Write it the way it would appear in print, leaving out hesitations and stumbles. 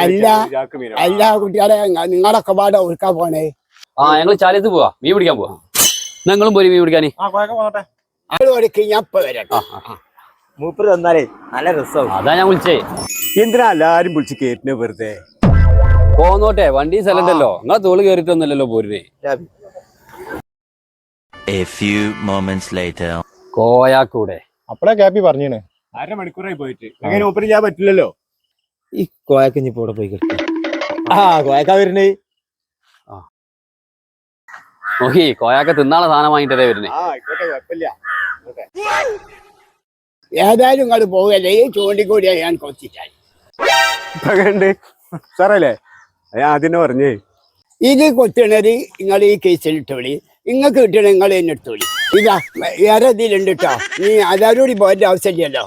അല്ല എല്ലാ കുട്ടികളെ നിങ്ങളൊക്കെ പാടെ ഒഴുക്കാൻ പോണേ. ഞങ്ങൾ ചാലത്ത് പോവാ, മീൻ പിടിക്കാൻ പോവാ. ഞങ്ങളും പോയി മീൻ പിടിക്കാന്. ഞാൻ ഇപ്പൊ വരാം. മൂപ്പര് തന്നാലേ നല്ല രസമാവും. അതാ ഞാൻ വിളിച്ചേ. എന്തിനാ എല്ലാരും വിളിച്ച് കേറ്റിനെ വെറുതെ? പോന്നോട്ടെ, വണ്ടി സ്ഥലണ്ടല്ലോ. നിങ്ങളെ തോള് കേറിട്ടൊന്നുമല്ലല്ലോ പോരുന്നേ. A few moments later. കോയാക്കൂടെ അപ്പഴാ ക്യാപ്പി പറഞ്ഞേ. അരമണിക്കൂറായി പോയിട്ട് അങ്ങനെ ഒപ്പന ചെയ്യാൻ പറ്റില്ലല്ലോ. ഈ കോയക്ക് ഇനി ഇവിടെ പോയി കിടക്കും. കോയക്കാ വരുന്നേ. നോക്കി കോയാക്ക തിന്നാളെ സാധനം വാങ്ങിട്ടേ വരുന്നേ. ആയിക്കോട്ടെ, കുഴപ്പമില്ല. ഏതായാലും ഇങ്ങോട്ട് പോകല്ലേ, ഈ ചൂണ്ടിക്കൂടിയാ ഞാൻ കൊത്തിച്ചായി. സാറല്ലേ ഞാൻ അതിനെ പറഞ്ഞേ, ഇത് കൊത്തണത് നിങ്ങൾ ഈ കേസിലിട്ടോളി, നിങ്ങൾക്ക് കിട്ടണ നിങ്ങൾ എന്നെ എടുത്തോളി. ഇതാ വേറെ ഇതിലുണ്ട് കേട്ടോ. നീ എല്ലാവരും കൂടി പോകേണ്ട ആവശ്യമില്ലല്ലോ.